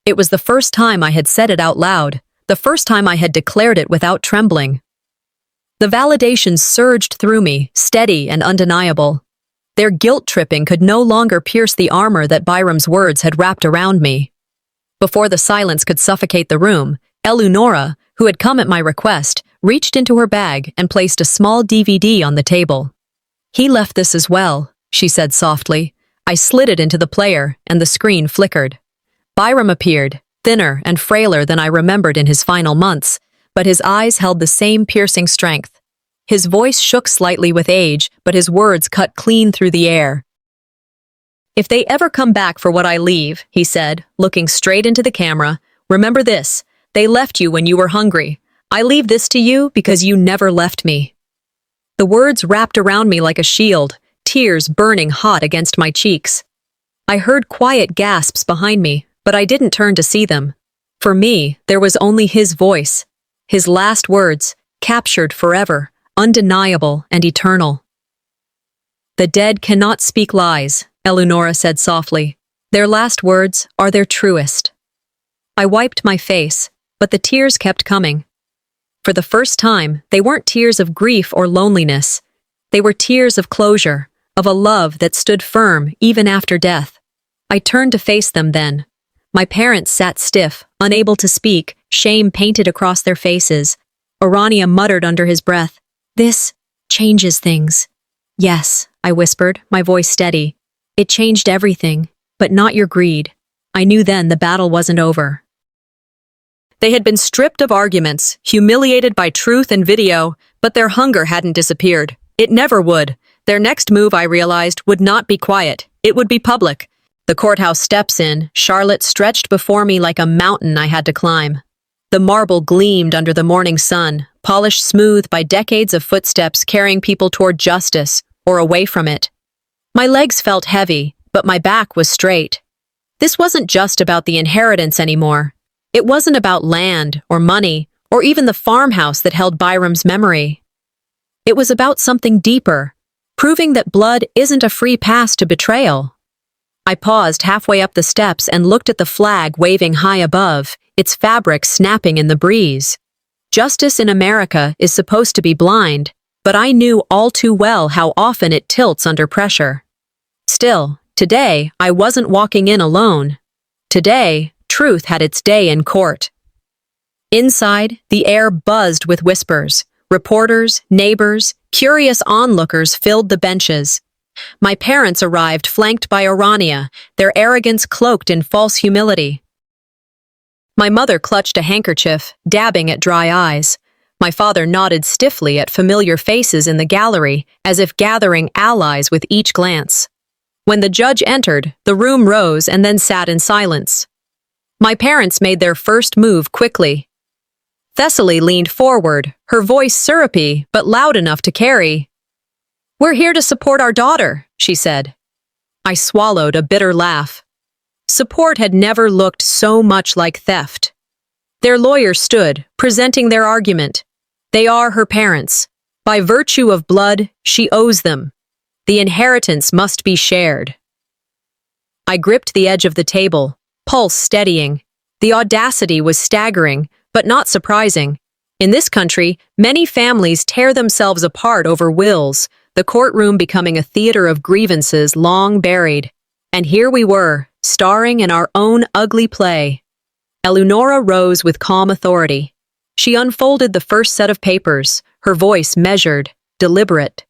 It was the first time I had said it out loud, the first time I had declared it without trembling. The validation surged through me, steady and undeniable. Their guilt-tripping could no longer pierce the armor that Byram's words had wrapped around me. Before the silence could suffocate the room, Eleonora, who had come at my request, reached into her bag and placed a small DVD on the table. "He left this as well," she said softly. I slid it into the player, and the screen flickered. Byram appeared, thinner and frailer than I remembered in his final months, but his eyes held the same piercing strength. His voice shook slightly with age, but his words cut clean through the air. "If they ever come back for what I leave," he said, looking straight into the camera, "remember this, they left you when you were hungry. I leave this to you because you never left me." The words wrapped around me like a shield, tears burning hot against my cheeks. I heard quiet gasps behind me, but I didn't turn to see them. For me, there was only his voice, his last words, captured forever, undeniable and eternal. "The dead cannot speak lies," Eleonora said softly. "Their last words are their truest." I wiped my face, but the tears kept coming. For the first time, they weren't tears of grief or loneliness. They were tears of closure, of a love that stood firm even after death. I turned to face them then. My parents sat stiff, unable to speak, shame painted across their faces. Orania muttered under his breath, "This changes things." "Yes," I whispered, my voice steady. "It changed everything, but not your greed." I knew then the battle wasn't over. They had been stripped of arguments, humiliated by truth and video, but their hunger hadn't disappeared. It never would. Their next move, I realized, would not be quiet. It would be public. The courthouse steps in, Charlotte stretched before me like a mountain I had to climb. The marble gleamed under the morning sun, polished smooth by decades of footsteps carrying people toward justice, or away from it. My legs felt heavy, but my back was straight. This wasn't just about the inheritance anymore. It wasn't about land, or money, or even the farmhouse that held Byram's memory. It was about something deeper, proving that blood isn't a free pass to betrayal. I paused halfway up the steps and looked at the flag waving high above, its fabric snapping in the breeze. Justice in America is supposed to be blind, but I knew all too well how often it tilts under pressure. Still, today, I wasn't walking in alone. Today, truth had its day in court. Inside, the air buzzed with whispers. Reporters, neighbors, curious onlookers filled the benches. My parents arrived flanked by Orania, their arrogance cloaked in false humility. My mother clutched a handkerchief, dabbing at dry eyes. My father nodded stiffly at familiar faces in the gallery, as if gathering allies with each glance. When the judge entered, the room rose and then sat in silence. My parents made their first move quickly. Thessaly leaned forward, her voice syrupy but loud enough to carry. "We're here to support our daughter," she said. I swallowed a bitter laugh. Support had never looked so much like theft. Their lawyer stood, presenting their argument. They are her parents. By virtue of blood, she owes them. The inheritance must be shared. I gripped the edge of the table, pulse steadying. The audacity was staggering, but not surprising. In this country, many families tear themselves apart over wills, the courtroom becoming a theater of grievances long buried. And here we were, starring in our own ugly play. Eleonora rose with calm authority. She unfolded the first set of papers, her voice measured, deliberate.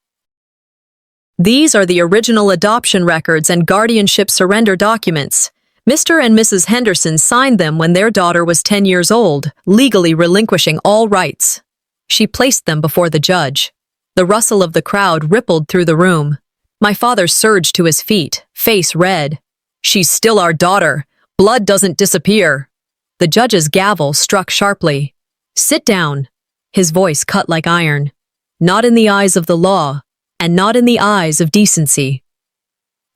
"These are the original adoption records and guardianship surrender documents. Mr. and Mrs. Henderson signed them when their daughter was 10 years old, legally relinquishing all rights." She placed them before the judge. The rustle of the crowd rippled through the room. My father surged to his feet, face red. "She's still our daughter. Blood doesn't disappear." The judge's gavel struck sharply. "Sit down." His voice cut like iron. "Not in the eyes of the law, and not in the eyes of decency."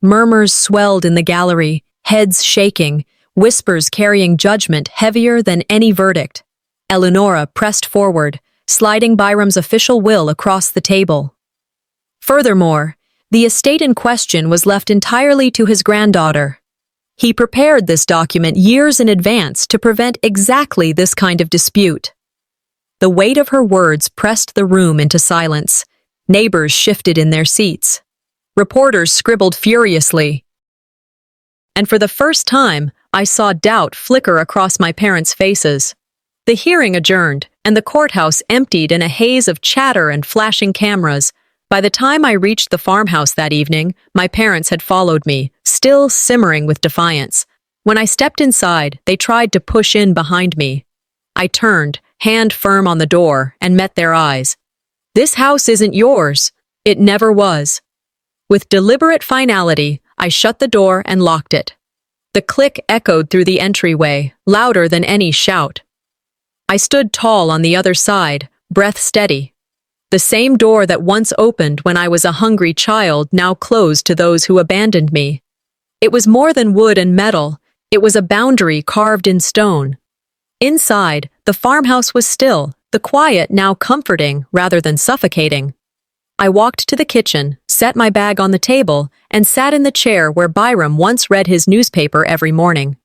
Murmurs swelled in the gallery, heads shaking, whispers carrying judgment heavier than any verdict. Eleonora pressed forward, sliding Byram's official will across the table. Furthermore, the estate in question was left entirely to his granddaughter. He prepared this document years in advance to prevent exactly this kind of dispute. The weight of her words pressed the room into silence. Neighbors shifted in their seats. Reporters scribbled furiously. And for the first time, I saw doubt flicker across my parents' faces. The hearing adjourned, and the courthouse emptied in a haze of chatter and flashing cameras. By the time I reached the farmhouse that evening, my parents had followed me, still simmering with defiance. When I stepped inside, they tried to push in behind me. I turned, hand firm on the door, and met their eyes. "This house isn't yours." It never was. With deliberate finality, I shut the door and locked it. The click echoed through the entryway, louder than any shout. I stood tall on the other side, breath steady. The same door that once opened when I was a hungry child now closed to those who abandoned me. It was more than wood and metal. It was a boundary carved in stone. Inside, the farmhouse was still, the quiet now comforting rather than suffocating. I walked to the kitchen, set my bag on the table, and sat in the chair where Byram once read his newspaper every morning.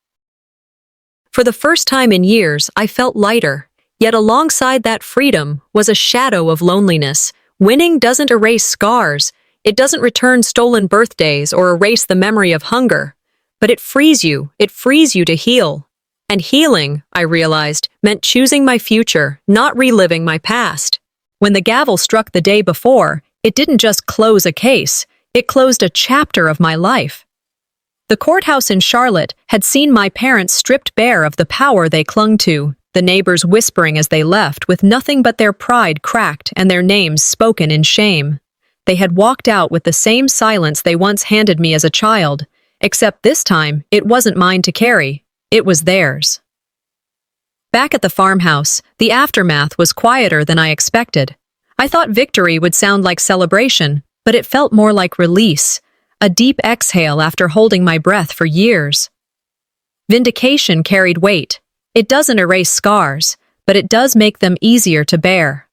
For the first time in years, I felt lighter, yet alongside that freedom was a shadow of loneliness. Winning doesn't erase scars, it doesn't return stolen birthdays or erase the memory of hunger, but it frees you to heal. And healing, I realized, meant choosing my future, not reliving my past. When the gavel struck the day before, it didn't just close a case, it closed a chapter of my life. The courthouse in Charlotte had seen my parents stripped bare of the power they clung to, the neighbors whispering as they left with nothing but their pride cracked and their names spoken in shame. They had walked out with the same silence they once handed me as a child, except this time it wasn't mine to carry. It was theirs. Back at the farmhouse, the aftermath was quieter than I expected. I thought victory would sound like celebration, but it felt more like release, a deep exhale after holding my breath for years. Vindication carried weight. It doesn't erase scars, but it does make them easier to bear.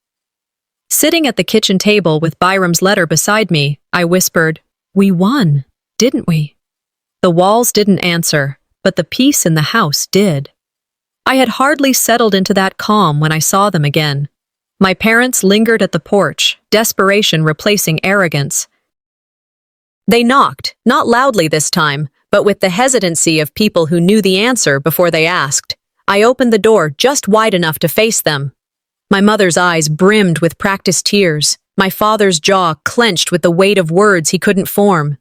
Sitting at the kitchen table with Byram's letter beside me, I whispered, "We won, didn't we?" The walls didn't answer, but the peace in the house did. I had hardly settled into that calm when I saw them again. My parents lingered at the porch, desperation replacing arrogance. They knocked, not loudly this time, but with the hesitancy of people who knew the answer before they asked. I opened the door just wide enough to face them. My mother's eyes brimmed with practiced tears, my father's jaw clenched with the weight of words he couldn't form.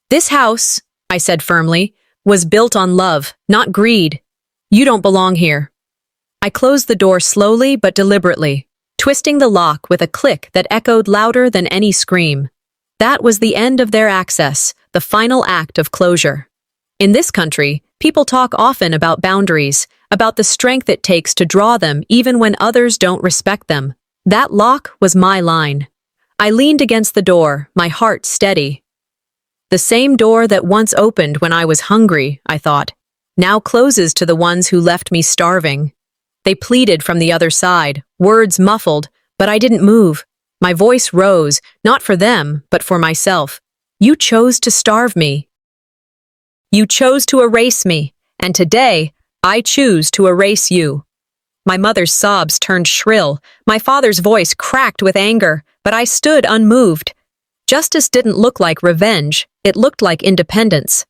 "This house," I said firmly, "was built on love, not greed. You don't belong here." I closed the door slowly but deliberately, twisting the lock with a click that echoed louder than any scream. That was the end of their access, the final act of closure. In this country, people talk often about boundaries, about the strength it takes to draw them even when others don't respect them. That lock was my line. I leaned against the door, my heart steady. The same door that once opened when I was hungry, I thought, now closes to the ones who left me starving. They pleaded from the other side, words muffled, but I didn't move. My voice rose, not for them, but for myself. You chose to starve me. You chose to erase me, and today, I choose to erase you. My mother's sobs turned shrill, my father's voice cracked with anger, but I stood unmoved. Justice didn't look like revenge, it looked like independence.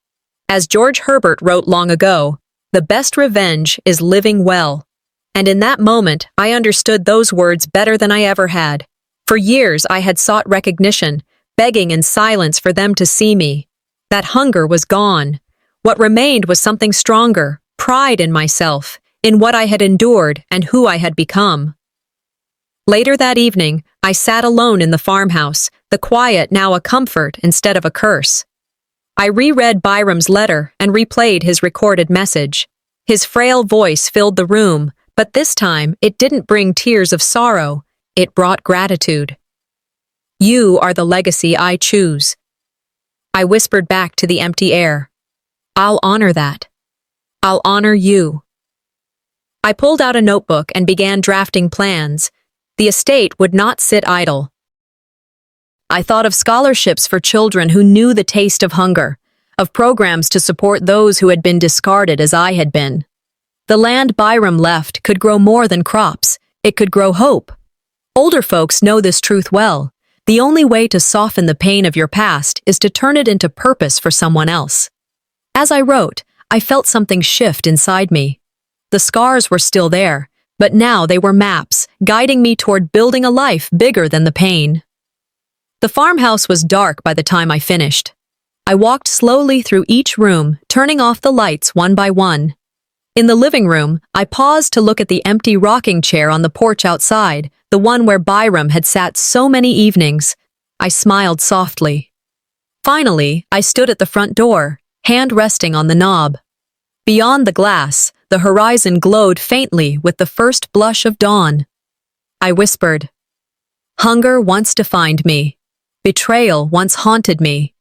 As George Herbert wrote long ago, "The best revenge is living well." And in that moment, I understood those words better than I ever had. For years, I had sought recognition, begging in silence for them to see me. That hunger was gone. What remained was something stronger, pride in myself, in what I had endured and who I had become. Later that evening, I sat alone in the farmhouse, the quiet now a comfort instead of a curse. I reread Byram's letter and replayed his recorded message. His frail voice filled the room, but this time it didn't bring tears of sorrow, it brought gratitude. "You are the legacy I choose." I whispered back to the empty air. "I'll honor that. I'll honor you." I pulled out a notebook and began drafting plans. The estate would not sit idle. I thought of scholarships for children who knew the taste of hunger, of programs to support those who had been discarded as I had been. The land Byram left could grow more than crops. It could grow hope. Older folks know this truth well. The only way to soften the pain of your past is to turn it into purpose for someone else. As I wrote, I felt something shift inside me. The scars were still there, but now they were maps, guiding me toward building a life bigger than the pain. The farmhouse was dark by the time I finished. I walked slowly through each room, turning off the lights one by one. In the living room, I paused to look at the empty rocking chair on the porch outside, the one where Byram had sat so many evenings. I smiled softly. Finally, I stood at the front door, hand resting on the knob. Beyond the glass, the horizon glowed faintly with the first blush of dawn. I whispered, "Hunger once defined me. Betrayal once haunted me.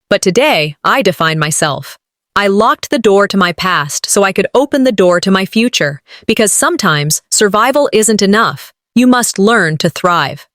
But today, I define myself. I locked the door to my past so I could open the door to my future, because sometimes survival isn't enough. You must learn to thrive."